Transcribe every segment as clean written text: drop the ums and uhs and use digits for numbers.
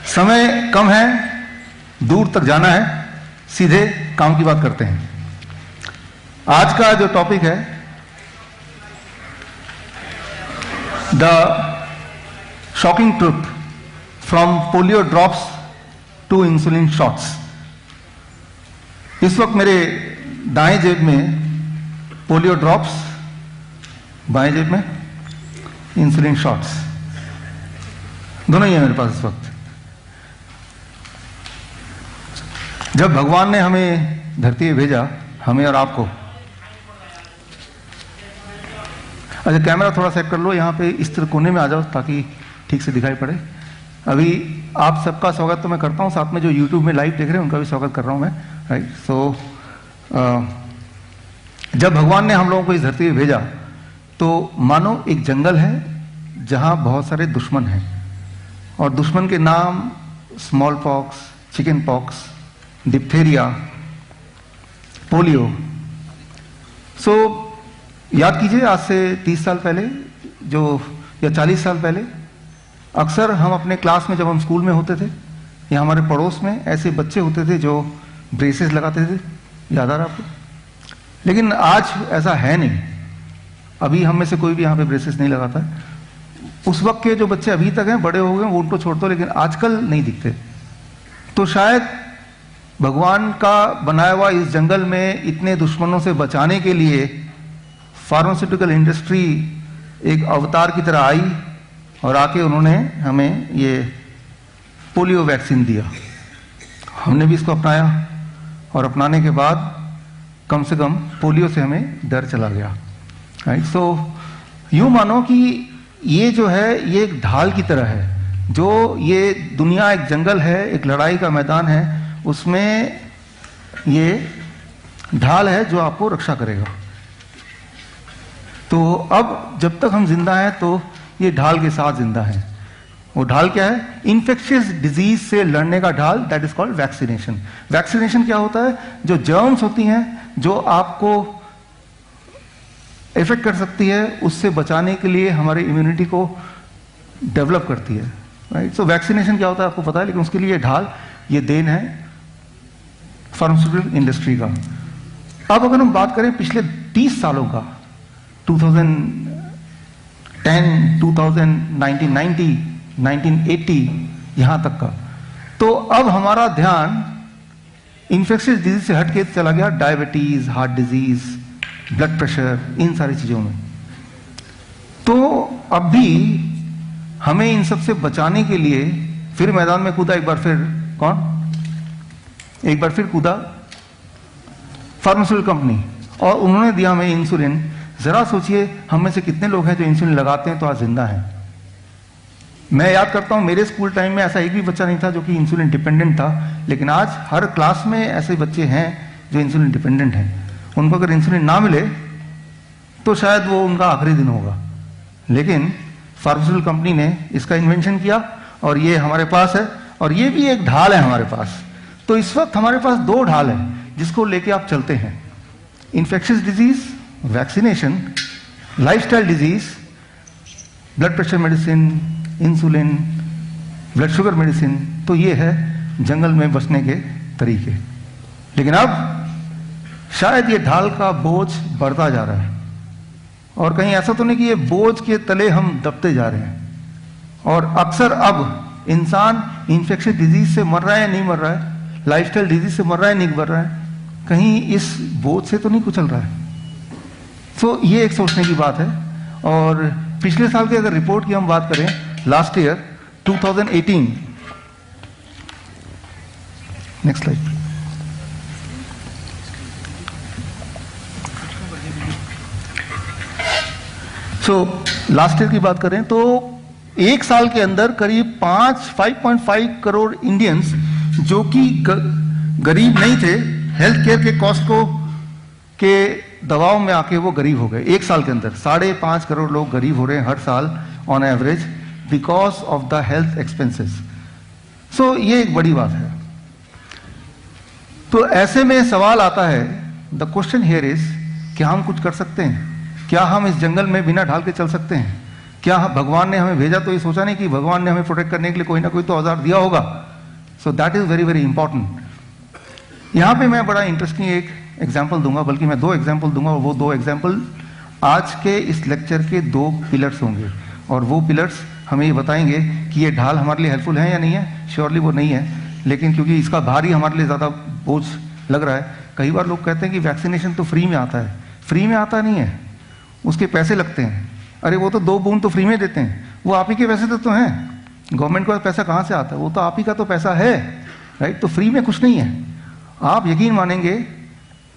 समय कम है, दूर तक जाना है, सीधे काम की बात करते हैं। आज का जो टॉपिक है, the shocking truth from polio drops to insulin shots. इस वक्त मेरे दाएं जेब में पोलियो ड्रॉप्स, बाएं जेब में इंसुलिन शॉट्स, दोनों ही है मेरे पास इस वक्त। जब भगवान ने हमें धरती पे भेजा, हमें और आपको, अच्छा कैमरा थोड़ा सेट कर लो, यहाँ पे इस तरह कोने में आ जाओ ताकि ठीक से दिखाई पड़े। अभी आप सबका स्वागत तो मैं करता हूँ, साथ में जो YouTube में लाइव देख रहे हैं उनका भी स्वागत कर रहा हूँ मैं, राइट। सो जब भगवान ने हम लोगों को इस धरती पे भेजा तो मानो एक जंगल है जहाँ बहुत सारे दुश्मन हैं, और दुश्मन के नाम smallpox, chickenpox, diphtheria, polio. So याद कीजिए, आज से 30 साल पहले जो, या 40 साल पहले, अक्सर हम अपने क्लास में जब हम स्कूल में होते थे या हमारे पड़ोस में ऐसे बच्चे होते थे जो ब्रेसेस लगाते थे, याद आ रहा आपको? लेकिन आज ऐसा है नहीं। अभी हम में से कोई भी यहाँ पे ब्रेसेस नहीं लगाता है। उस वक्त के जो बच्चे अभी तक हैं, बड़े हो गए, वो उनको छोड़ दो, लेकिन आजकल नहीं दिखते। तो शायद भगवान का बनाया हुआ इस जंगल में इतने दुश्मनों से बचाने के लिए फार्मास्यूटिकल इंडस्ट्री एक अवतार की तरह आई और आके उन्होंने हमें ये पोलियो वैक्सीन दिया। हमने भी इसको अपनाया और अपनाने के बाद कम से कम पोलियो से हमें डर चला गया, राइट। सो यूं मानो कि ये जो है ये एक ढाल की तरह है, जो ये दुनिया एक जंगल है, एक लड़ाई का मैदान है, उसमें ये ढाल है जो आपको रक्षा करेगा। तो अब जब तक हम जिंदा हैं तो ये ढाल के साथ जिंदा हैं। वो ढाल क्या है? इन्फेक्शियस डिजीज से लड़ने का ढाल, that is called vaccination. Vaccination क्या होता है? जो जर्म्स होती हैं जो आपको इफेक्ट कर सकती है, उससे बचाने के लिए हमारी इम्यूनिटी को डेवलप करती है, राइट। सो वैक्सीनेशन क्या होता है आपको पता है, लेकिन उसके लिए ढाल, ये देन है फार्मास्यूटिकल इंडस्ट्री का। अब अगर हम बात करें पिछले 30 सालों का, 2010, 2000, 1990, 1980, यहां तक का, तो अब हमारा ध्यान इन्फेक्शियस डिजीज से हटके चला गया diabetes, heart disease, blood pressure, इन सारी चीजों में। तो अब भी हमें इन सब से बचाने के लिए फिर मैदान में कूदा एक बार फिर, कौन? एक बार फिर कूदा फार्मास्यूटिकल कंपनी, और उन्होंने दिया हमें इंसुलिन। जरा सोचिए हम में से कितने लोग हैं जो इंसुलिन लगाते हैं तो आज जिंदा हैं। मैं याद करता हूं मेरे स्कूल टाइम में ऐसा एक भी बच्चा नहीं था जो कि इंसुलिन डिपेंडेंट था, लेकिन आज हर क्लास में ऐसे बच्चे हैं जो इंसुलिन डिपेंडेंट हैं। उनको अगर इंसुलिन ना मिले तो शायद वो उनका आखिरी दिन होगा, लेकिन फार्मास्यूटिकल कंपनी ने इसका इन्वेंशन किया और ये हमारे पास है, और ये भी एक ढाल है हमारे पास। तो इस वक्त हमारे पास 2 ढाल है जिसको लेके आप चलते हैं: infectious disease, vaccination; lifestyle disease, blood pressure medicine, insulin, blood sugar medicine. तो ये है जंगल में बचने के तरीके। लेकिन अब शायद ये ढाल का बोझ बढ़ता जा रहा है, और कहीं ऐसा तो नहीं कि ये बोझ के तले हम दबते जा रहे हैं, और अक्सर अब इंसान इन्फेक्शियस डिजीज से मर रहा है या नहीं मर रहा है, लाइफस्टाइल डिजीज से मर रहा है नहीं मर रहा है, कहीं इस बोझ से तो नहीं कुचल रहा है। सो ये एक सोचने की बात है। और पिछले साल की अगर रिपोर्ट की हम बात करें, last year 2018, next slide. So last year की बात करें तो एक साल के अंदर करीब 5.5 करोड़ इंडियंस जो कि गरीब नहीं थे, हेल्थ केयर के कॉस्ट को के दबाव में आके वो गरीब हो गए। एक साल के अंदर 5.5 करोड़ लोग गरीब हो रहे हैं हर साल on average, because of the health expenses. So ये एक बड़ी बात है। तो ऐसे में सवाल आता है, द क्वेश्चन हियर इज, क्या हम कुछ कर सकते हैं? क्या हम इस जंगल में बिना ढाल के चल सकते हैं? क्या भगवान ने हमें भेजा तो ये सोचा नहीं कि भगवान ने हमें प्रोटेक्ट करने के लिए कोई ना कोई तो औजार दिया होगा। सो that is very very important. यहाँ पे मैं बड़ा इंटरेस्टिंग एक एग्जाम्पल दूंगा, बल्कि मैं 2 एग्जाम्पल दूंगा, और वो 2 एग्जाम्पल आज के इस लेक्चर के 2 पिलर्स होंगे, और वो पिलर्स हमें ये बताएंगे कि ये ढाल हमारे लिए हेल्पफुल है या नहीं है। श्योरली वो नहीं है, लेकिन क्योंकि इसका भार ही हमारे लिए ज़्यादा बोझ लग रहा है। कई बार लोग कहते हैं कि वैक्सीनेशन तो फ्री में आता है। फ्री में आता नहीं है, उसके पैसे लगते हैं। अरे वो तो 2 बूंद तो फ्री में देते हैं, वो आप ही के पैसे तो हैं। गवर्नमेंट को पैसा कहाँ से आता है? वो तो आप ही का तो पैसा है, राइट। तो फ्री में कुछ नहीं है। आप यकीन मानेंगे,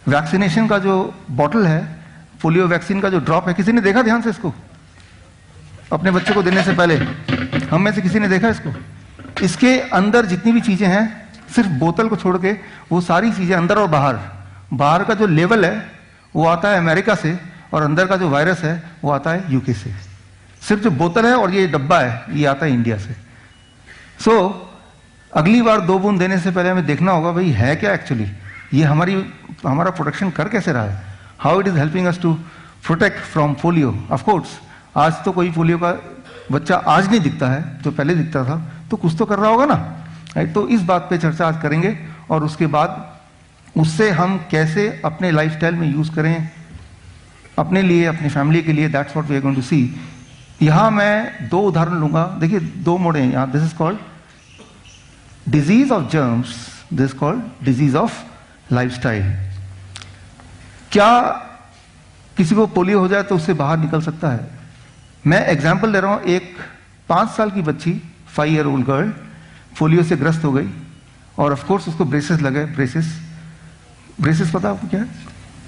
वैक्सीनेशन का जो बॉटल है, पोलियो वैक्सीन का जो ड्रॉप है, किसी ने देखा ध्यान से इसको? अपने बच्चे को देने से पहले हम में से किसी ने देखा इसको? इसके अंदर जितनी भी चीजें हैं, सिर्फ बोतल को छोड़ के वो सारी चीजें अंदर और बाहर का जो लेवल है वो आता है अमेरिका से, और अंदर का जो वायरस है वो आता है यूके से। सिर्फ जो बोतल है और ये डब्बा है ये आता है इंडिया से। सो अगली बार 2 बूंद देने से पहले हमें देखना होगा भाई है क्या एक्चुअली, ये हमारा प्रोटेक्शन कर कैसे रहा है, how it is helping us to protect from polio. Of course आज तो कोई पोलियो का बच्चा आज नहीं दिखता है जो पहले दिखता था, तो कुछ तो कर रहा होगा ना, राइट। तो इस बात पे चर्चा आज करेंगे, और उसके बाद उससे हम कैसे अपने लाइफस्टाइल में यूज करें अपने लिए, अपनी फैमिली के लिए। That's what we are going to see. यहां मैं 2 उदाहरण लूंगा। देखिए 2 मोड हैं यहां। This is called disease of germs, this is called disease of lifestyle. क्या किसी को पोलियो हो जाए तो उससे बाहर निकल सकता है? मैं एग्जाम्पल दे रहा हूं। एक 5 साल की बच्ची, 5 ईयर ओल्ड गर्ल, पोलियो से ग्रस्त हो गई, और ऑफ कोर्स उसको ब्रेसेस लगे। ब्रेसेस पता आपको क्या है?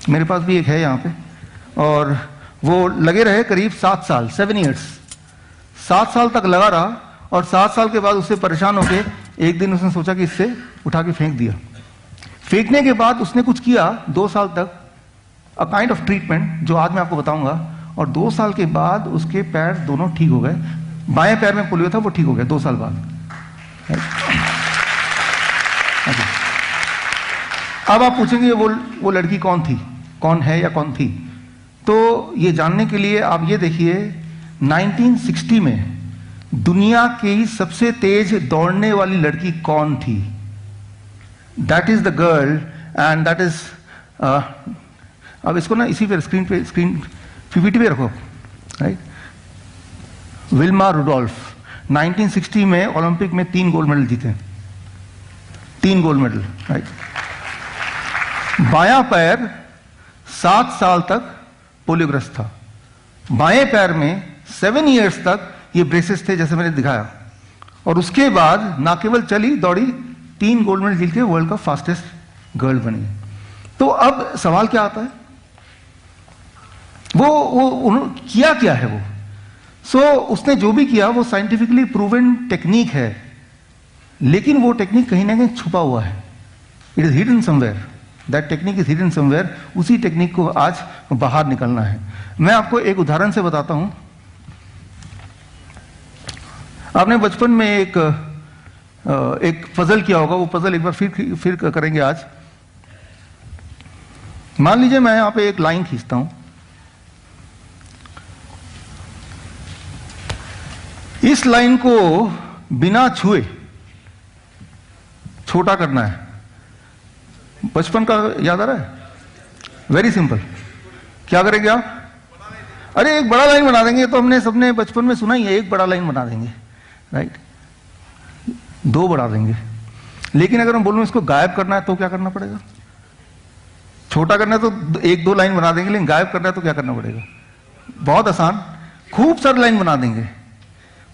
मेरे पास भी एक है यहाँ पे, और वो लगे रहे करीब 7 साल, 7 ईयर्स। 7 साल तक लगा रहा, और 7 साल के बाद उससे परेशान होके एक दिन उसने सोचा कि इससे उठा के फेंक दिया। फेंकने के बाद उसने कुछ किया 2 साल तक, अ काइंड ऑफ ट्रीटमेंट जो आज मैं आपको बताऊंगा, और 2 साल के बाद उसके पैर दोनों ठीक हो गए। बाएं पैर में पोलियो था, वो ठीक हो गया 2 साल बाद। अब आप पूछेंगे वो लड़की कौन थी, कौन है या कौन थी? तो ये जानने के लिए आप ये देखिए, 1960 में दुनिया की सबसे तेज दौड़ने वाली लड़की कौन थी? That is the girl, and that is, अब इसको ना इसी पे स्क्रीन पीपीटी पे रखो, राइट। विल्मा रुडोल्फ 1960 में ओलंपिक में 3 गोल्ड मेडल जीते, 3 गोल्ड मेडल, राइट। बायां पैर 7 साल तक पोलियोग्रस्त था। बाएं पैर में 7 इयर्स तक ये ब्रेसेस थे जैसे मैंने दिखाया, और उसके बाद ना केवल चली दौड़ी, 3 गोल्ड मेडल जीत के वर्ल्ड का फास्टेस्ट गर्ल बनी। तो अब सवाल क्या आता है, वो किया क्या है वो? उसने जो भी किया वो साइंटिफिकली प्रूवन टेक्निक है, लेकिन वो टेक्निक कहीं ना कहीं छुपा हुआ है। It is hidden somewhere, that technique is hidden somewhere. उसी टेक्निक को आज बाहर निकलना है। मैं आपको एक उदाहरण से बताता हूं। आपने बचपन में एक पजल किया होगा, वो पजल एक बार फिर करेंगे आज। मान लीजिए मैं यहां पे एक लाइन खींचता हूं, इस लाइन को बिना छुए छोटा करना है। बचपन का याद आ रहा है? Very simple. क्या करेंगे आप? अरे एक बड़ा लाइन बना देंगे, तो हमने सबने बचपन में सुना ही है, एक बड़ा लाइन बना देंगे, राइट। 2 बढ़ा देंगे। लेकिन अगर हम बोलूं इसको गायब करना है तो क्या करना पड़ेगा? छोटा करना है तो 1-2 लाइन बना देंगे, लेकिन गायब करना है तो क्या करना पड़ेगा? बहुत आसान, खूब सारे लाइन बना देंगे,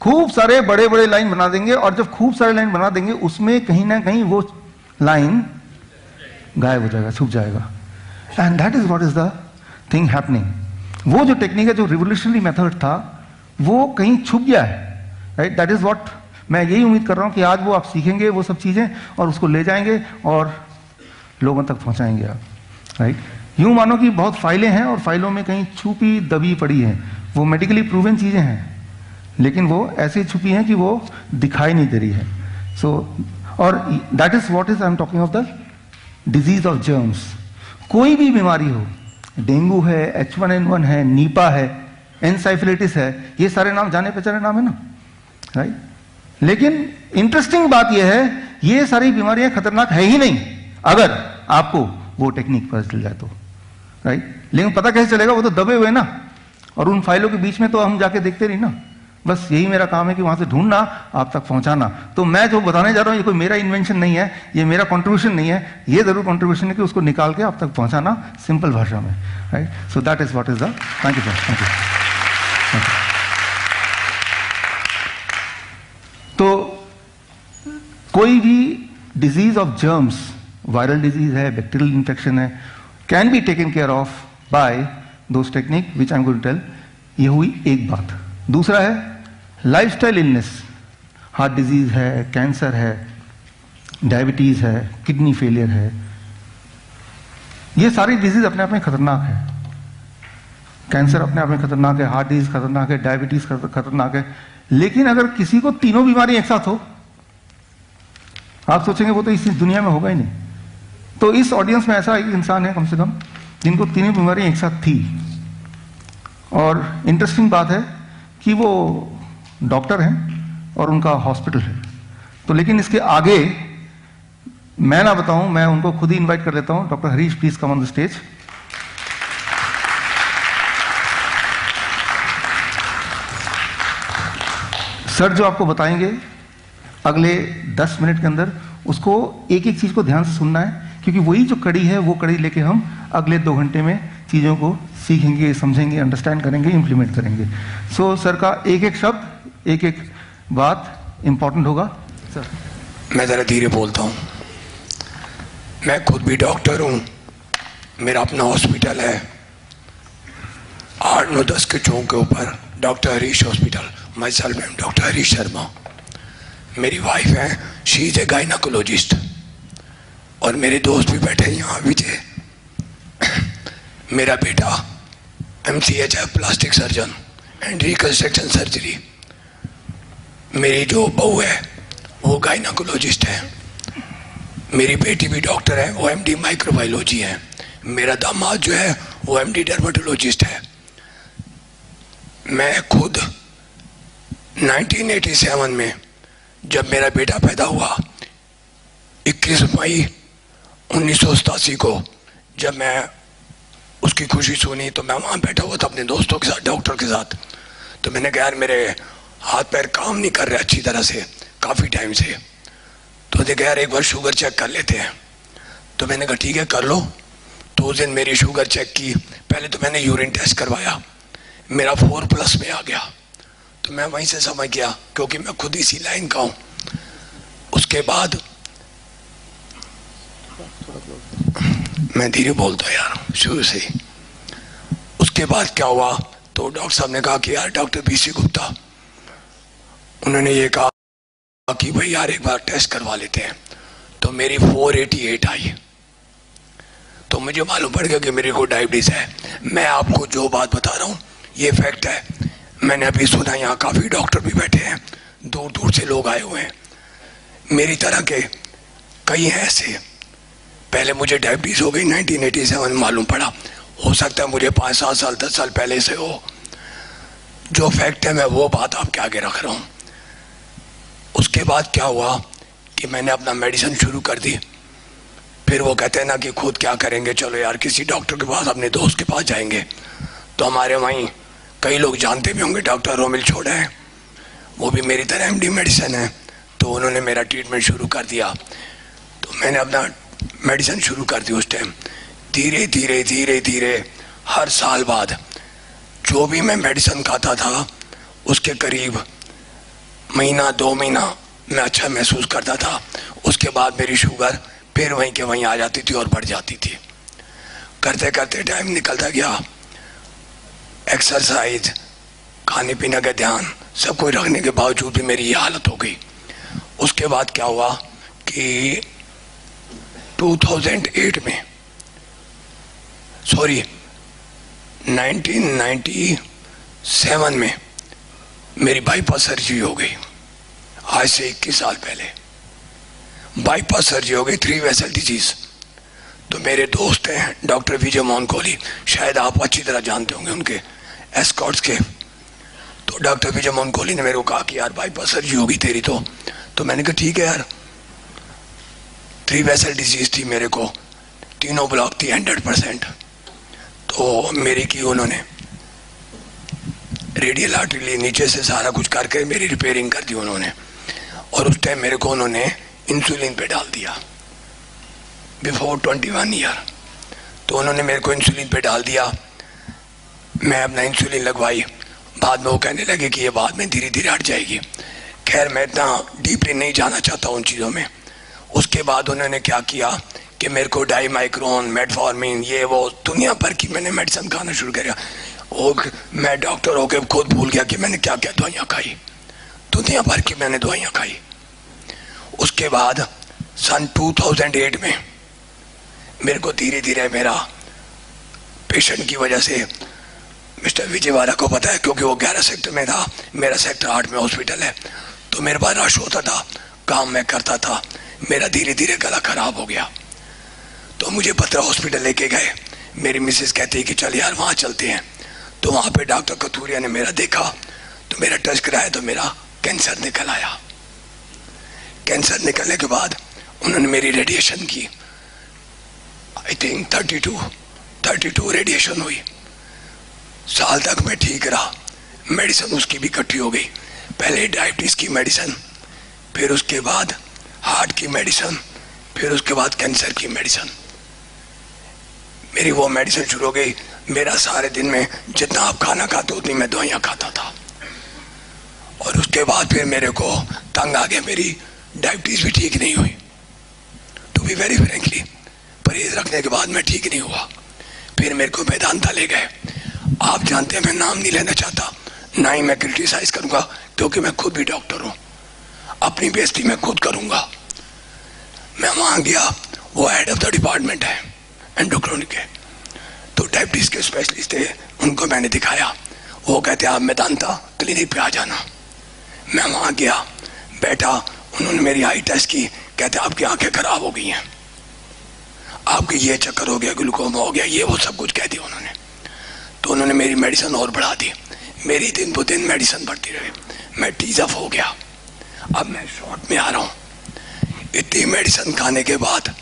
खूब सारे बड़े बड़े लाइन बना देंगे, और जब खूब सारे लाइन बना देंगे उसमें कहीं ना कहीं वो लाइन गायब हो जाएगा, छुप जाएगा। And that is what is the thing happening. वो जो टेक्निक है, जो रिवोल्यूशनरी मेथड था, वो कहीं छुप गया है, राइट। दैट इज व्हाट मैं यही उम्मीद कर रहा हूं कि आज वो आप सीखेंगे वो सब चीजें, और उसको ले जाएंगे और लोगों तक पहुंचाएंगे आप, राइट। यूं मानो कि बहुत फाइलें हैं, और फाइलों में कहीं छुपी दबी पड़ी हैं, वो मेडिकली प्रूवन चीजें हैं, लेकिन वो ऐसी छुपी हैं कि वो दिखाई नहीं दे रही है। और that is what is I am talking of the disease of germs. कोई भी बीमारी हो, डेंगू है, H1N1 है, नीपा है, एनसाइफिलिटिस है, ये सारे नाम जाने पहचाने नाम है ना, राइट। लेकिन इंटरेस्टिंग बात यह है, ये सारी बीमारियां खतरनाक है ही नहीं अगर आपको वो टेक्निक पता चल जाए तो, राइट। लेकिन पता कैसे चलेगा, वो तो दबे हुए ना, और उन फाइलों के बीच में तो हम जाके देखते नहीं ना। बस यही मेरा काम है कि वहां से ढूंढना, आप तक पहुंचाना। तो मैं जो बताने जा रहा हूं ये कोई मेरा इन्वेंशन नहीं है, ये मेरा कंट्रीब्यूशन नहीं है, ये जरूर कंट्रीब्यूशन है कि उसको निकाल के आप तक पहुंचाना सिंपल भाषा में, right. So that is what is the, thank you sir, thank you. तो कोई भी disease of germs, viral disease है, बैक्टीरियल इन्फेक्शन है, can be taken care of by those technique which I am going to tell. ये हुई एक बात। दूसरा है लाइफस्टाइल इलनेस, हार्ट डिजीज है, कैंसर है, डायबिटीज है, किडनी फेलियर है, ये सारी डिजीज अपने आप में खतरनाक है। कैंसर अपने आप में खतरनाक है, हार्ट डिजीज खतरनाक है, डायबिटीज खतरनाक है। लेकिन अगर किसी को तीनों बीमारी एक साथ हो, आप सोचेंगे वो तो इस दुनिया में होगा ही नहीं। तो इस ऑडियंस में ऐसा एक इंसान है कम से कम जिनको तीनों बीमारियां एक साथ थी। और इंटरेस्टिंग बात है कि वो डॉक्टर हैं और उनका हॉस्पिटल है। तो लेकिन इसके आगे मैं ना बताऊं, मैं उनको खुद ही इनवाइट कर लेता हूं। Doctor Harish, please come on the stage. Sir जो आपको बताएंगे अगले 10 मिनट के अंदर, उसको एक एक चीज को ध्यान से सुनना है, क्योंकि वही जो कड़ी है वो कड़ी लेके हम अगले 2 घंटे में चीजों को सीखेंगे, समझेंगे, अंडरस्टैंड करेंगे, इंप्लीमेंट करेंगे। सो सर का एक एक शब्द, एक एक बात इंपॉर्टेंट होगा। सर मैं ज़रा धीरे बोलता हूँ। मैं खुद भी डॉक्टर हूँ, मेरा अपना हॉस्पिटल है 8-9-10 के चौक के ऊपर, doctor Harish hospital. My self M doctor Harish Sharma. मेरी वाइफ है, शी इज ए गायनाकोलॉजिस्ट। और मेरे दोस्त भी बैठे हैं यहाँ विजय। मेरा बेटा MCH है, plastic surgeon and reconstruction surgery. मेरी जो बहू है वो गायनाकोलॉजिस्ट है। मेरी बेटी भी डॉक्टर है, वो MD माइक्रोबायोलॉजी है। मेरा दामाद जो है वो MD डर्मेटोलॉजिस्ट है। मैं खुद 1987 में जब मेरा बेटा पैदा हुआ, 21 मई 1987 को जब मैं उसकी खुशी सुनी, तो मैं वहाँ बैठा हुआ था अपने दोस्तों के साथ, डॉक्टर के साथ। तो मैंने कहा यार मेरे हाथ पैर काम नहीं कर रहे अच्छी तरह से काफ़ी टाइम से। तो देखा यार एक बार शुगर चेक कर लेते हैं। तो मैंने कहा ठीक है कर लो। तो उस दिन मेरी शुगर चेक की। पहले तो मैंने यूरिन टेस्ट करवाया, मेरा 4+ में आ गया। तो मैं वहीं से समझ गया, क्योंकि मैं खुद इसी लाइन का हूँ। उसके बाद मैं धीरे बोलता हूँ यार शुरू से ही। उसके बाद क्या हुआ, तो डॉक्टर साहब ने कहा कि यार डॉक्टर BC गुप्ता, उन्होंने ये कहा कि भाई यार एक बार टेस्ट करवा लेते हैं। तो मेरी 488 आई। तो मुझे मालूम पड़ गया कि मेरे को डायबिटीज है। मैं आपको जो बात बता रहा हूँ ये फैक्ट है। मैंने अभी सुना यहाँ काफ़ी डॉक्टर भी बैठे हैं, दूर दूर से लोग आए हुए हैं, मेरी तरह के कई हैं ऐसे। पहले मुझे डायबिटीज़ हो गई 1987 मालूम पड़ा। हो सकता है मुझे 5-7 साल 10 साल पहले से हो। जो फैक्ट है मैं वो बात आपके आगे रख रहा हूँ। उसके बाद क्या हुआ कि मैंने अपना मेडिसिन शुरू कर दी। फिर वो कहते हैं ना कि खुद क्या करेंगे, चलो यार किसी डॉक्टर के पास, अपने दोस्त के पास जाएंगे। तो हमारे वहीं कई लोग जानते भी होंगे, डॉक्टर रोमिल छोड़ा है, वो भी मेरी तरह MD मेडिसिन है। तो उन्होंने मेरा ट्रीटमेंट शुरू कर दिया। तो मैंने अपना मेडिसिन शुरू कर दी। उस टाइम धीरे धीरे धीरे धीरे हर साल बाद जो भी मैं मेडिसिन खाता था उसके करीब महीना 2 महीना मैं अच्छा महसूस करता था। उसके बाद मेरी शुगर फिर वहीं के वहीं आ जाती थी और बढ़ जाती थी। करते करते टाइम निकलता गया। एक्सरसाइज, खाने पीने का ध्यान, सब कुछ रखने के बावजूद भी मेरी ये हालत हो गई। उसके बाद क्या हुआ कि 2008 में, सॉरी 1997 में मेरी बाईपास सर्जरी हो गई। आज से 21 साल पहले बाईपास सर्जरी हो गई, 3 वेसल डिजीज। तो मेरे दोस्त हैं डॉक्टर विजय मोहन कोहली, शायद आप अच्छी तरह जानते होंगे उनके, एस्कॉर्ट्स के। तो डॉक्टर विजय मोहन कोहली ने मेरे को कहा कि यार बाईपास सर्जरी होगी तेरी तो मैंने कहा ठीक है यार। 3 वेसल डिजीज थी मेरे को, तीनों ब्लॉक थी 100%। तो मेरी की उन्होंने रेडियल आर्टरी ली, नीचे से सारा कुछ करके मेरी रिपेयरिंग कर दी उन्होंने। और उस टाइम मेरे को उन्होंने इंसुलिन पे डाल दिया बिफोर 21 ईयर। तो उन्होंने मेरे को इंसुलिन पे डाल दिया, मैं अपना इंसुलिन लगवाई। बाद में वो कहने लगे कि ये बाद में धीरे धीरे हट जाएगी। खैर मैं इतना डीपली नहीं जाना चाहता उन चीज़ों में। उसके बाद उन्होंने क्या किया कि मेरे को डाईमाइक्रोन, मेटफॉर्मिन, ये वो दुनिया भर की मैंने मेडिसिन खाना शुरू किया। और मैं डॉक्टर होकर खुद भूल गया कि मैंने क्या क्या दवाइयाँ खाई, दुनिया भर की मैंने दवाइयाँ खाई। उसके बाद सन 2008 में मेरे को धीरे धीरे मेरा पेशेंट की वजह से, मिस्टर विजयवाड़ा को पता है क्योंकि वो 11 सेक्टर में था, मेरा सेक्टर 8 में हॉस्पिटल है। तो मेरे पास रश होता था, काम मैं करता था, मेरा धीरे धीरे गला खराब हो गया। तो मुझे पत्रा हॉस्पिटल लेके गए। मेरी मिसेस कहती है कि चल यार वहाँ चलते हैं। तो वहाँ पे डॉक्टर कथूरिया ने मेरा देखा, तो मेरा टेस्ट कराया तो मेरा कैंसर निकल आया। कैंसर निकलने के बाद उन्होंने मेरी रेडिएशन की, आई थिंक 32 रेडिएशन हुई। साल तक मैं ठीक रहा, मेडिसिन उसकी भी इकट्ठी हो गई। पहले डायबिटीज़ की मेडिसिन, फिर उसके बाद हार्ट की मेडिसिन, फिर उसके बाद कैंसर की मेडिसिन। मेरी वो मेडिसिन शुरू हो गई। मेरा सारे दिन में जितना आप खाना खाते उतनी मैं दवाइयाँ खाता था। और उसके बाद फिर मेरे को तंग आ गया, मेरी डायबिटीज़ भी ठीक नहीं हुई। टू बी वेरी फ्रेंकली, परहेज रखने के बाद मैं ठीक नहीं हुआ। फिर मेरे को वेदांता ले गए। आप जानते हैं मैं नाम नहीं लेना चाहता, ना ही मैं क्रिटिसाइज करूंगा, क्योंकि मैं खुद भी डॉक्टर हूं, अपनी बेइज्जती मैं खुद करूंगा। मैं वहां गया, वो हेड ऑफ द डिपार्टमेंट है एंडोक्राइन के, तो डायबिटीज के स्पेशलिस्ट थे, उनको मैंने दिखाया। वो कहते आप वेदांता क्लिनिक पे आ जाना। मैं वहां गया, बैठा, उन्होंने मेरी आई टेस्ट की। कहते आपकी आंखें खराब हो गई हैं, आपके ये चक्कर हो गया, ग्लूकोमा हो गया, ये वो सब कुछ कह दिया उन्होंने। तो उन्होंने मेरी मेडिसिन और बढ़ा दी। मेरी दिन ब दिन मेडिसिन बढ़ती रही, मैं टीज अप हो गया। अब मैं शॉर्ट में आ रहा हूँ। इतनी मेडिसिन खाने के बाद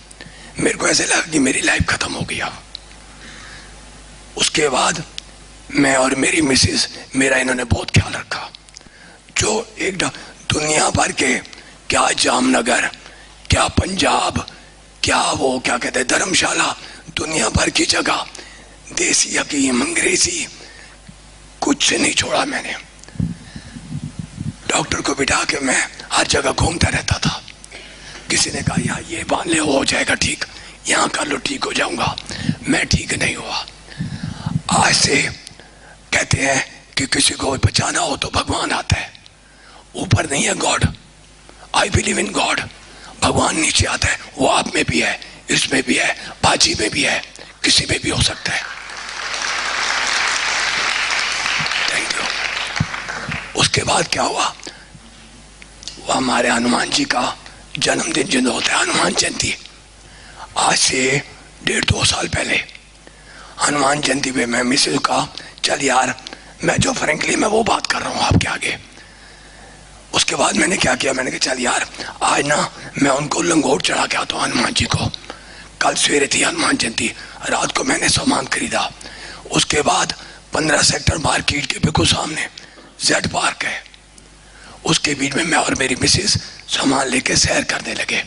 मेरे को ऐसे लगा कि मेरी लाइफ खत्म हो गई। अब उसके बाद मैं और मेरी मिसेस, मेरा इन्होंने बहुत ख्याल रखा। जो एक दुनिया भर के, क्या जामनगर, क्या पंजाब, क्या वो क्या कहते हैं धर्मशाला, दुनिया भर की जगह, देसी हकीम, अंग्रेजी, कुछ नहीं छोड़ा मैंने। डॉक्टर को बिठा के मैं हर जगह घूमता रहता था। किसी ने कहा यार ये बांध ले, हो जाएगा ठीक, यहाँ कर लो ठीक हो जाऊंगा। मैं ठीक नहीं हुआ। आज से कहते हैं कि किसी को बचाना हो तो भगवान आता है, ऊपर नहीं है God. I believe in God. भगवान नीचे आता है, वो आप में भी है, इसमें भी है, बाजी में भी है, किसी में भी हो सकता है। Thank you. उसके बाद क्या हुआ, वो हमारे हनुमान जी का जन्मदिन जो होता है, हनुमान जयंती, आज से 1.5-2 साल पहले हनुमान जयंती पे मैं मिसेज का, चल यार मैं जो फ्रेंकली मैं वो बात कर रहा हूँ आपके आगे। उसके बाद मैंने क्या किया, मैंने कहा चल यार आज ना मैं उनको लंगोट चढ़ा के आता हूँ हनुमान जी को। कल सवेरे थी हनुमान जयंती, रात को मैंने सामान खरीदा। उसके बाद 15 सेक्टर मार्केट के बिल्कुल सामने जेड पार्क है, उसके बीच में मैं और मेरी मिसेस सामान लेके सैर करने लगे।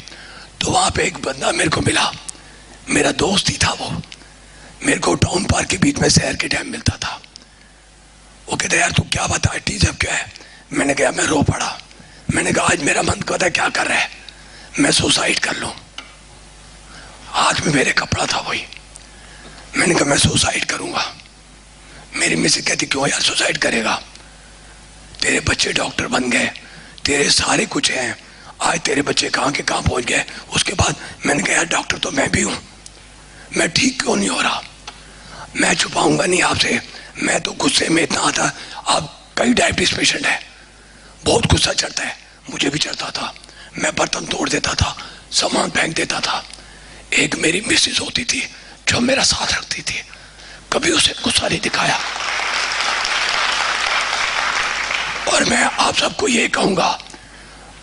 तो वहाँ पे एक बंदा मेरे को मिला, मेरा दोस्त ही था वो। मेरे को टाउन पार्क के बीच में सैर के टाइम मिलता था। वो कहते यार तू क्या बता, टीजब क्या है? मैंने कहा मैं रो पड़ा। मैंने कहा आज मेरा मन कहता है क्या कर रहा है, मैं सुसाइड कर लूं। हाथ में मेरे कपड़ा था वही। मैंने कहा मैं सुसाइड करूंगा। मेरी मिसेज कहती क्यों यार सुसाइड करेगा, तेरे बच्चे डॉक्टर बन गए, तेरे सारे कुछ हैं, आज तेरे बच्चे कहाँ के कहाँ पहुंच गए। उसके बाद मैंने कहा यार डॉक्टर तो मैं भी हूं, मैं ठीक क्यों नहीं हो रहा। मैं छुपाऊंगा नहीं आपसे, मैं तो गुस्से में इतना आता। आप कई डायबिटीज पेशेंट है, बहुत गुस्सा चढ़ता है, मुझे भी चढ़ता था। मैं बर्तन तोड़ देता था, सामान फेंक देता था। एक मेरी मिसेज होती थी जो मेरा साथ रखती थी, कभी उसे गुस्सा नहीं दिखाया। और मैं आप सबको ये कहूंगा,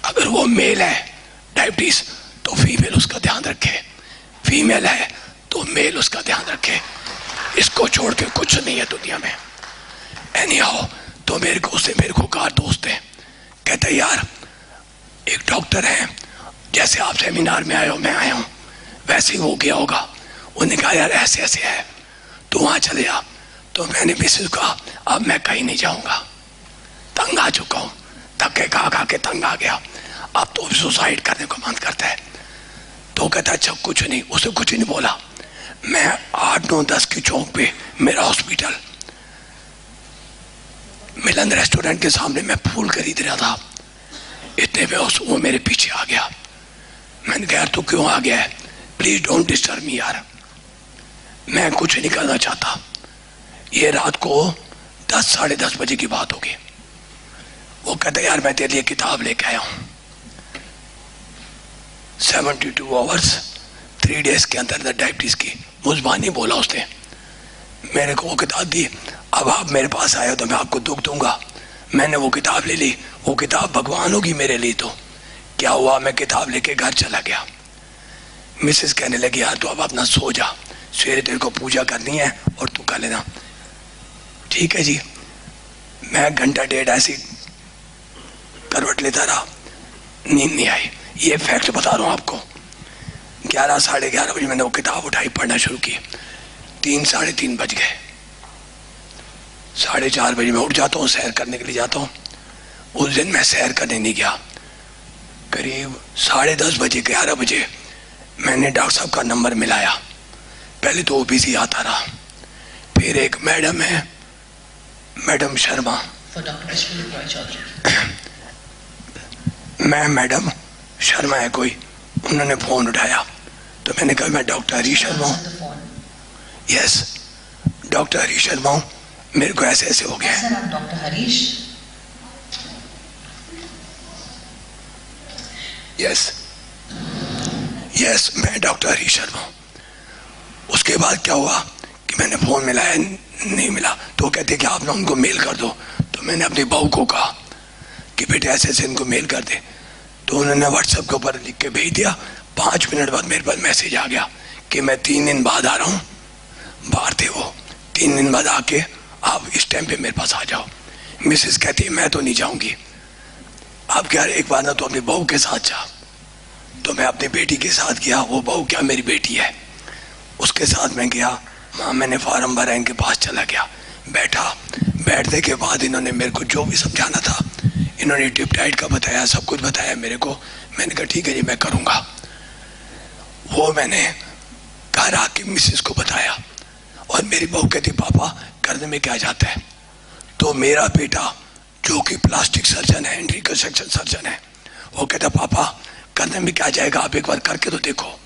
अगर वो मेल है डायबिटीज तो फीमेल उसका ध्यान रखे, फीमेल है तो मेल उसका ध्यान रखे, इसको छोड़ के कुछ नहीं है दुनिया में। एनी हाउ, तो मेरे को कहा दोस्त है, कहते यार एक डॉक्टर है, जैसे आप सेमिनार में आए हो मैं आया हूं वैसे ही वो गया होगा, उन्होंने कहा यार ऐसे ऐसे है तो वहां चले जा। तो मैंने मिसेज को कहा अब मैं कहीं नहीं जाऊंगा, तंग आ चुका हूं, धक्के खा के तंग आ गया, अब तो सुसाइड करने को मन करता है। तो कहता अच्छा कुछ नहीं, उसे कुछ नहीं बोला। मैं 8, 9, 10 की चौक पे मेरा हॉस्पिटल, मिलन रेस्टोरेंट के सामने मैं फूल खरीद रहा था, इतने में वो मेरे पीछे आ गया। मैंने कहा यार तू क्यों आ गया है, प्लीज डोंट डिस्टर्ब मी यार, मैं कुछ नहीं करना चाहता। ये रात को 10, साढ़े 10 बजे की बात होगी। वो कहता यार मैं तेरे लिए किताब लेके आया हूं, 72 आवर्स 3 डेज के अंदर डायबिटीज की, मुजबानी बोला उसने, मेरे को वो किताब दी। अब आप मेरे पास आए हो तो मैं आपको दुख दूंगा। मैंने वो किताब ले ली, वो किताब भगवान होगी मेरे लिए। तो क्या हुआ, मैं किताब लेके घर चला गया। मिसेस कहने लगी यार तू अब अपना सो जा, सवेरे तेरे को पूजा करनी है और तू कर लेना। ठीक है जी। मैं घंटा डेढ़ ऐसी करवट लेता रहा, नींद नहीं आई। ये फैक्ट बता रहा हूं आपको। 11, साढ़े 11 बजे मैंने वो किताब उठाई, पढ़ना शुरू की। 3, साढ़े 3 बज गए। 4:30 बजे मैं उठ जाता हूँ, सैर करने के लिए जाता हूँ। उस दिन मैं सैर करने नहीं गया। करीब 10:30 बजे 11 बजे मैंने डॉक्टर साहब का नंबर मिलाया। पहले तो वो बिजी आता रहा, फिर एक मैडम है, मैडम शर्मा, मैं मैडम शर्मा है कोई, उन्होंने फोन उठाया तो मैंने कहा मैं डॉक्टर हरीश शर्मा हूँ। यस डॉक्टर हरीश शर्मा हूँ, मेरे को ऐसे ऐसे हो गया। डॉक्टर हरीश? यस यस मैं डॉक्टर हरीश शर्मा हूँ। उसके बाद क्या हुआ कि मैंने फोन मिलाया, नहीं मिला। तो कहते कि आप ना उनको मेल कर दो। तो मैंने अपनी बहू को कहा कि बेटे ऐसे ऐसे इनको मेल कर दे। तो उन्होंने व्हाट्सएप के ऊपर लिख के भेज दिया। 5 मिनट बाद मेरे पास मैसेज आ गया कि मैं 3 दिन बाद आ रहा हूँ। बाहर थे वो, 3 दिन बाद आके आप इस टाइम पे मेरे पास आ जाओ। मिसेस कहती है मैं तो नहीं जाऊंगी। आप क्या एक बार ना तो अपनी बहू के साथ जा। तो मैं अपनी बेटी के साथ गया, वो बहू क्या मेरी बेटी है, उसके साथ मैं गया। वहाँ मैंने फार्म भरा, इनके पास चला गया, बैठा। बैठने के बाद इन्होंने मेरे को जो भी समझाना था, इन्होंने टिप डाइट का बताया, सब कुछ बताया मेरे को। मैंने कहा ठीक है जी मैं करूँगा। वो मैंने घर आके मिसेस को बताया और मेरी बहू कहती पापा करने में क्या जाता है। तो मेरा बेटा जो कि प्लास्टिक सर्जन है, रिकंस्ट्रक्शन सर्जन है, वो कहता पापा करने में क्या जाएगा, आप एक बार करके तो देखो।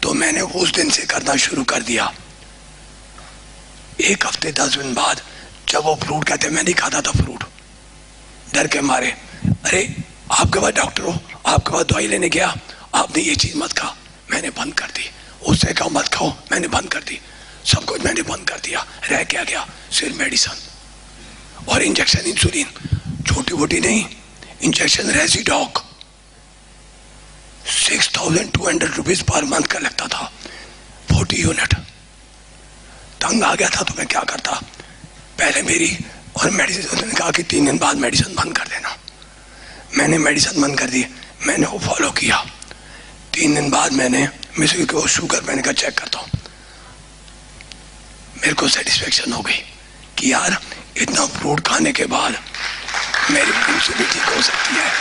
तो मैंने उस दिन से करना शुरू कर दिया। 1 हफ्ते 10 दिन बाद जब वो फ्रूट कहते, मैं नहीं खाता था फ्रूट डर के मारे। अरे आपके पास डॉक्टर हो, आपके पास दवाई लेने गया, आपने ये चीज मत खा, मैंने बंद कर दी। उससे कहा मत खाओ, मैंने बंद कर दी। सब कुछ मैंने बंद कर दिया। रह क्या गया, सिर्फ मेडिसिन और इंजेक्शन, इंसुलिन, छोटी मोटी नहीं, इंजेक्शन रेजिडॉक 6,200 रुपीज पर मंथ का लगता था, 40 यूनिट। तंग आ गया था तो मैं क्या करता, पहले मेरी और मेडिसिन, उन्होंने कहा कि 3 दिन बाद मेडिसिन बंद कर देना। मैंने मेडिसिन बंद कर दी, मैंने वो फॉलो किया। 3 दिन बाद मैंने मिसेस को शुगर मैंने कहा चेक करता हूँ। मेरे को सेटिस्फेक्शन हो गई कि यार इतना फ्रूट खाने के बाद मेरी भी ठीक हो सकती है।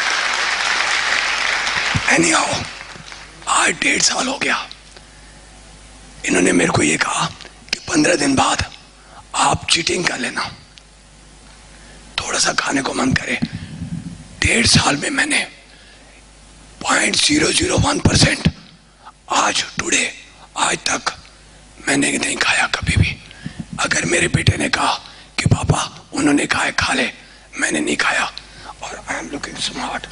एनी हाउ आज 1.5 साल हो गया। इन्होंने मेरे को ये कहा कि 15 दिन बाद आप चीटिंग कर लेना, थोड़ा सा खाने को मन करे। 1.5 साल में मैंने 0.001% आज टुडे आज तक मैंने नहीं खाया कभी भी। अगर मेरे बेटे ने कहा कि पापा उन्होंने कहा है खा ले, मैंने नहीं खाया। और I am looking smart.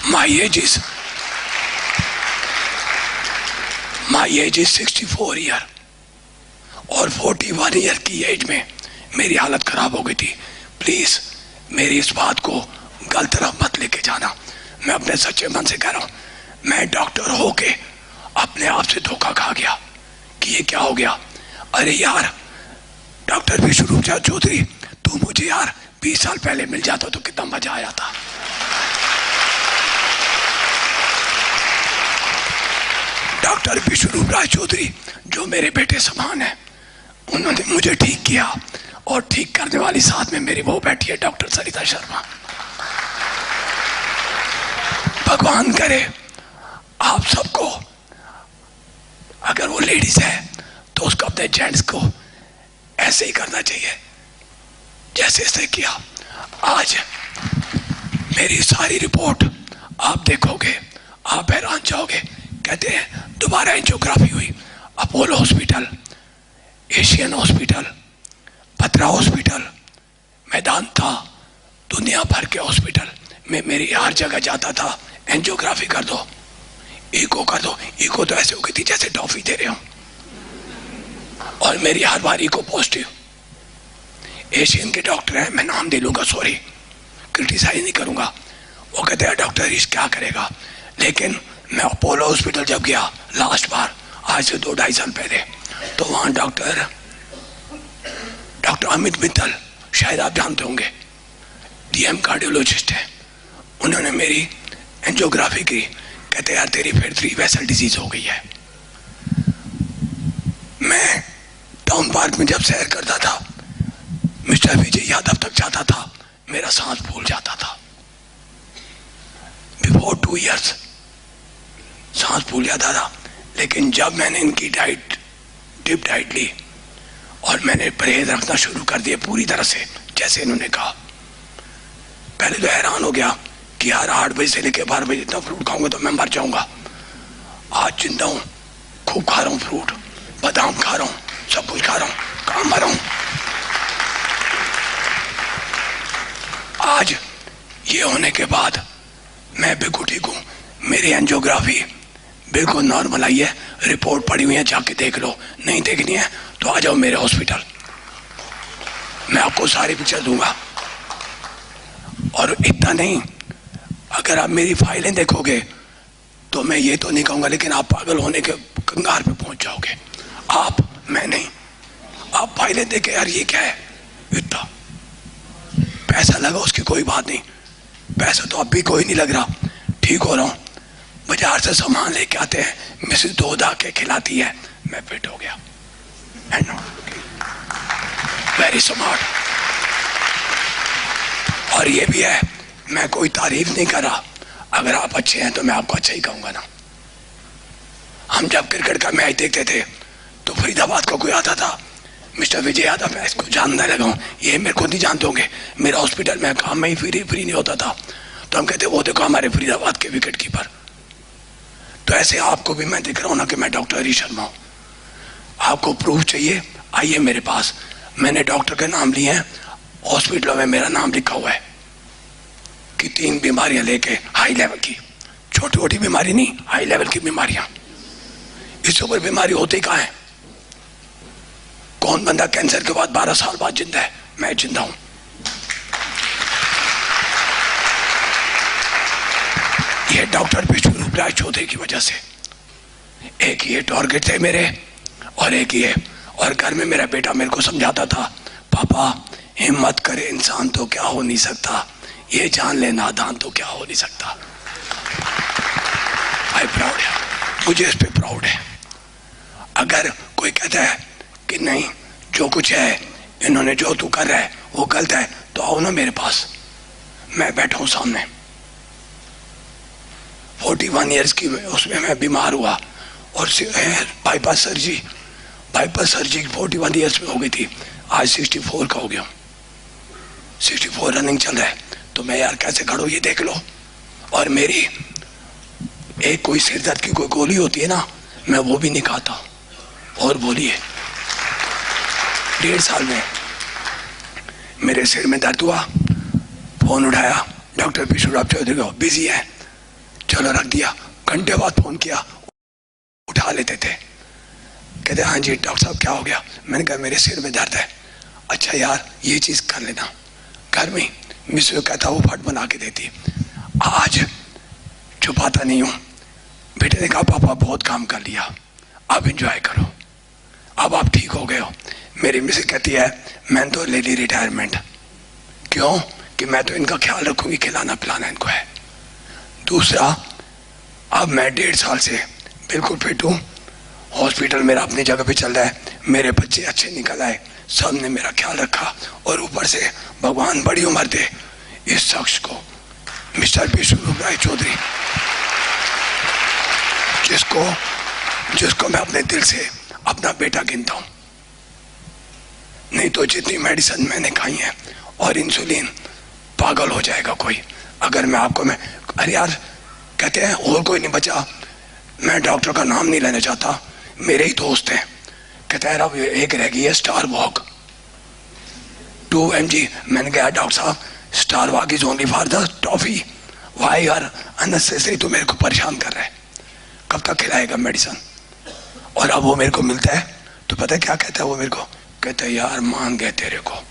My age is 64 year और 41 ईयर की एज में मेरी हालत खराब हो गई थी। प्लीज मेरी इस बात को गलत तरफ मत लेके जाना, मैं अपने सच्चे मन से कह रहा हूं। मैं डॉक्टर होके अपने आप से धोखा खा गया कि ये क्या हो गया। अरे यार डॉक्टर विश्वरूप चौधरी, तू मुझे यार 20 साल पहले मिल जाता तो कितना मजा आया था। डॉक्टर विश्वरूप राज चौधरी जो मेरे बेटे समान है, उन्होंने मुझे ठीक किया, और ठीक करने वाली साथ में मेरी वो बैठी है डॉक्टर सरिता शर्मा। भगवान करे आप सबको, अगर वो लेडीज है तो उसको अपने जेंट्स को ऐसे ही करना चाहिए जैसे इसने किया। आज मेरी सारी रिपोर्ट आप देखोगे, आप हैरान जाओगे। कहते हैं दोबारा एंजियोग्राफी हुई, अपोलो हॉस्पिटल, एशियन हॉस्पिटल, पत्रा हॉस्पिटल, मैदान था, दुनिया भर के हॉस्पिटल में मेरी हर जगह जाता था, एंजियोग्राफी कर दो, इको कर दो। इको तो ऐसे हो गई थी जैसे टॉफी दे रहे हो, और मेरी हर बार इको पॉजिटिव। एशियन के डॉक्टर हैं, मैं नाम दे लूंगा, सॉरी, क्रिटिसाइज नहीं करूंगा। वो कहते हैं डॉक्टर इस क्या करेगा, लेकिन मैं अपोलो हॉस्पिटल जब गया लास्ट बार, आज से 2-2.5 साल पहले, तो वहां डॉक्टर अमित मित्तल, शायद आप जानते होंगे, डीएम कार्डियोलॉजिस्ट है, उन्होंने मेरी एंजियोग्राफी की। कहते यार तेरी फिर 3 वेसल डिजीज हो गई है। मैं टाउन पार्क में जब सैर करता था, मिस्टर विजय यादव तक जाता था, मेरा सांस फूल जाता था। बिफोर 2 years सांस फूल जाता था। लेकिन जब मैंने इनकी डाइट, डिप डाइट ली और मैंने परहेज रखना शुरू कर दिया पूरी तरह से जैसे इन्होंने कहा, पहले तो हैरान हो गया कि यार 8 बजे से लेकर 12 बजे इतना फ्रूट खाऊंगा तो मैं मर जाऊंगा। आज जिंदा हूं, खूब खा रहा हूं फ्रूट, बादाम खा रहा हूं, सब कुछ खा रहा हूं, काम मर रहा हूं। आज ये होने के बाद मैं बिल्कुल ठीक हूं। मेरी एंजियोग्राफी बिल्कुल नॉर्मल आई है, रिपोर्ट पड़ी हुई है, जाके देख लो। नहीं देखनी है तो आ जाओ मेरे हॉस्पिटल, मैं आपको सारी पिक्चर दूंगा। और इतना नहीं, अगर आप मेरी फाइलें देखोगे तो मैं ये तो नहीं कहूंगा, लेकिन आप पागल होने के कंगार पे पहुंच जाओगे। आप, मैं नहीं, आप फाइलें देखे यार ये क्या है, इतना पैसा लगा उसकी कोई बात नहीं, पैसा तो अब भी कोई नहीं लग रहा, ठीक हो रहा हूं। बाजार से सामान लेके आते हैं, मिसेस दूध आके खिलाती है, मैं फिट हो गया। Very smart. और ये भी है, मैं कोई तारीफ नहीं कर रहा, अगर आप अच्छे हैं तो मैं आपको अच्छा ही कहूंगा ना। हम जब क्रिकेट का मैच देखते थे तो फरीदाबाद का कोई आता था, मिस्टर विजय यादव, मैं इसको जानने लगा हूं, ये मेरे को नहीं जानते होंगे, मेरा हॉस्पिटल में काम में ही फ्री नहीं होता था, तो हम कहते वो देखो हमारे फरीदाबाद के विकेट कीपर। तो ऐसे आपको भी मैं दिख रहा हूं ना कि मैं डॉक्टर हरीश शर्मा हूं। आपको प्रूफ चाहिए, आइए मेरे पास, मैंने डॉक्टर के नाम लिए हैं, हॉस्पिटलों में मेरा नाम लिखा हुआ है कि 3 बीमारियां लेके, हाई लेवल की, छोटी छोटी बीमारी नहीं, हाई लेवल की बीमारियां। इससे ऊपर बीमारी होती कहां है? कौन बंदा कैंसर के बाद 12 साल बाद जिंदा है? मैं जिंदा हूं। ये डॉक्टर विश्वरूप राज चौधरी की वजह से। एक ये टारगेट थे मेरे, और एक ये, और घर में मेरा बेटा मेरे को समझाता था, पापा हिम्मत करे इंसान तो क्या हो नहीं सकता, ये जान ले नादान तो क्या हो नहीं सकता। आई प्राउड है, मुझे इस पे प्राउड है। अगर कोई कहता है कि नहीं जो कुछ है, इन्होंने जो तू कर रहा है वो गलत है, तो आओ ना मेरे पास, मैं बैठा हूं सामने। 41 ईयर्स की उसमें मैं बीमार हुआ, और बाईपास सर्जरी 41 ईयर्स में हो गई थी, आज 64 का हो गया, 64 रनिंग चल रहा है। तो मैं यार कैसे खड़ा हूं ये देख लो। और मेरी एक कोई सिर दर्द की कोई गोली होती है ना, मैं वो भी नहीं खाता। और बोलिए 1.5 साल में मेरे सिर में दर्द हुआ, फोन उठाया, डॉक्टर विश्वरूप चौधरी को, बिजी है, चलो रख दिया। घंटे बाद फोन किया, उठा लेते थे, कहते हाँ जी डॉक्टर साहब क्या हो गया? मैंने कहा मेरे सिर में दर्द है। अच्छा यार ये चीज कर लेना, घर में मिसेज कहता वो फट बना के देती। आज छुपाता नहीं हूं। बेटे ने कहा पापा बहुत काम कर लिया, अब एंजॉय करो, अब आप ठीक हो गए हो। मेरी मिसेज कहती है मैंने तो ले ली रिटायरमेंट। क्यों? कि मैं तो इनका ख्याल रखूंगी, खिलाना पिलाना इनको है। दूसरा, अब मैं 1.5 साल से बिल्कुल फिट हूँ, हॉस्पिटल मेरा अपनी जगह पे चल रहा है, मेरे बच्चे अच्छे निकल आए, सब ने मेरा ख्याल रखा, और ऊपर से भगवान बड़ी उम्र दे इस शख्स को, मिस्टर विश्वरूप राय चौधरी, जिसको मैं अपने दिल से अपना बेटा गिनता हूं। नहीं तो जितनी मेडिसिन मैंने खाई है और इंसुलिन, पागल हो जाएगा कोई अगर मैं आपको अरे यार, कहते हैं और कोई नहीं बचा। मैं डॉक्टर का नाम नहीं लेना चाहता, मेरे ही दोस्त हैं। कहते हैं अब एक रह गई है स्टार वॉक 2 mg। मैंने कहा डॉक्टर साहब star walk is only for the toffee, why are unnecessary, तो मेरे को परेशान कर रहा है, कब तक खिलाएगा मेडिसिन। और अब वो मेरे को मिलता है तो पता है क्या कहता है वो मेरे को? कहता है यार मान गए तेरे को।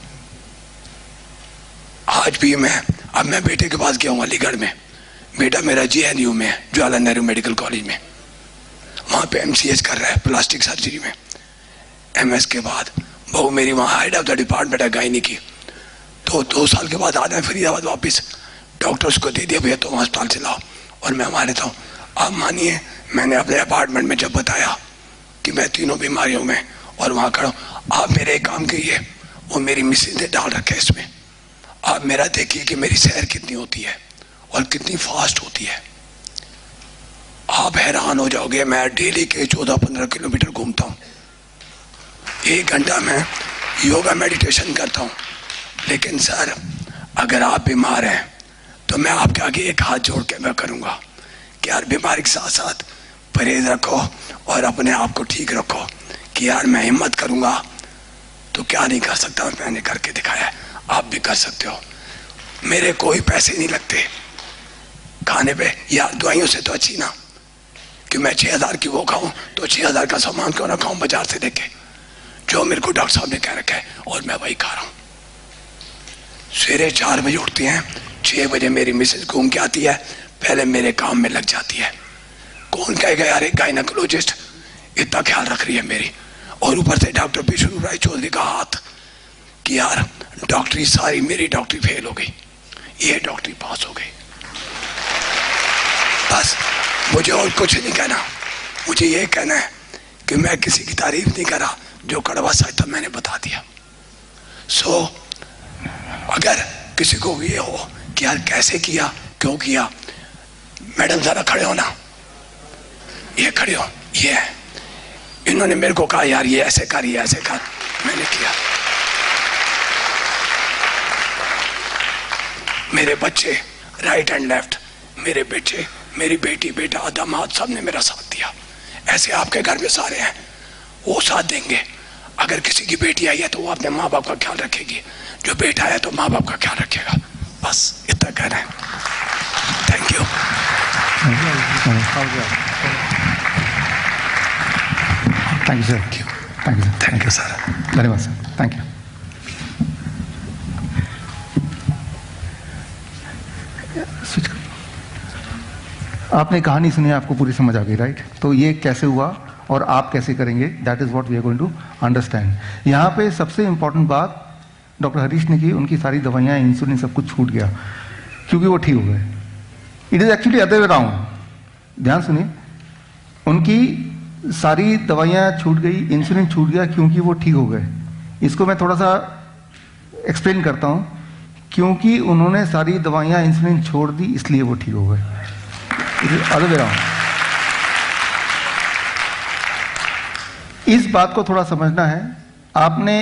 आज भी अब मैं बेटे के पास गया हूँ अलीगढ़ में, बेटा मेरा JNU में है, जवाहरलाल नेहरू मेडिकल कॉलेज में, वहाँ पे MCH कर रहा है प्लास्टिक सर्जरी में, MS के बाद। बहू मेरी वहाँ हेड ऑफ द डिपार्टमेंट है गायनी की। तो 2 साल के बाद आना है फरीदाबाद वापस, डॉक्टर्स को दे दिया भैया तुम अस्पताल से लाओ, और मैं वहाँ रहता हूँ। आप मानिए मैंने अपने अपार्टमेंट में जब बताया कि मैं तीनों बीमारियों में और वहाँ खड़ा हूँ, आप मेरे एक काम कीजिए, वो मेरी मिसेज ने डाल रखा है इसमें, आप मेरा देखिए कि मेरी सैर कितनी होती है और कितनी फास्ट होती है, आप हैरान हो जाओगे। मैं डेली के 14-15 किलोमीटर घूमता हूँ, 1 घंटा मैं योगा मेडिटेशन करता हूँ। लेकिन सर अगर आप बीमार हैं तो मैं आपके आगे एक हाथ जोड़ के मैं करूँगा कि यार बीमारी के साथ साथ परहेज रखो और अपने आप को ठीक रखो, कि यार मैं हिम्मत करूँगा तो क्या नहीं कर सकता, मैंने करके दिखाया है, आप भी कर सकते हो। मेरे कोई पैसे नहीं लगते खाने पे, यार दवाइयों से तो अच्छी ना कि मैं 6,000 की वो खाऊं तो 6,000 का सामान क्यों ना खाऊं बाजार से लेके, जो मेरे को डॉक्टर साहब ने कह रखा है और मैं वही खा रहा हूं। सवेरे 4 बजे उठती हैं, 6 बजे मेरी मिसेज घूम के आती है, पहले मेरे काम में लग जाती है। कौन कहेगा यार एक गायनेकोलॉजिस्ट इतना ख्याल रख रही है मेरी, और ऊपर से डॉक्टर विश्वरूप राय चौधरी का हाथ कि यार डॉक्टरी सारी, मेरी डॉक्टरी फेल हो गई, ये डॉक्टरी पास हो गई। बस मुझे और कुछ नहीं कहना, मुझे ये कहना है कि मैं किसी की तारीफ नहीं कर रहा, जो कड़वा सच था मैंने बता दिया। सो अगर किसी को ये हो कि यार कैसे किया, क्यों किया, मैडम जरा खड़े हो ना, ये खड़े हो, ये इन्होंने मेरे को कहा यार ये ऐसे कर, ये ऐसे कर, मैंने किया। मेरे बच्चे राइट एंड लेफ्ट, मेरे बेटे, मेरी बेटी, बेटा, दामाद, सब ने मेरा साथ दिया। ऐसे आपके घर में सारे हैं, वो साथ देंगे। अगर किसी की बेटी आई है तो वो अपने माँ बाप का ख्याल रखेगी, जो बेटा है तो माँ बाप का ख्याल रखेगा। बस इतना कहना है। Thank you. Thank you sir. Thank you, thank you sir, धन्यवाद सर, थैंक यू। आपने कहानी सुनी, आपको पूरी समझ आ गई, राइट? तो ये कैसे हुआ और आप कैसे करेंगे, that is what we are going to understand. यहाँ पे सबसे इंपॉर्टेंट बात डॉक्टर हरीश ने की, उनकी सारी दवाइयाँ, इंसुलिन सब कुछ छूट गया क्योंकि वो ठीक हो गए। It is actually other way round. ध्यान सुनिए, उनकी सारी दवाइयाँ छूट गई, इंसुलिन छूट गया क्योंकि वो ठीक हो गए। इसको मैं थोड़ा सा एक्सप्लेन करता हूँ। क्योंकि उन्होंने सारी दवाइयाँ, इंसुलिन छोड़ दी, इसलिए वो ठीक हो गए। It is other way round. इस बात को थोड़ा समझना है आपने।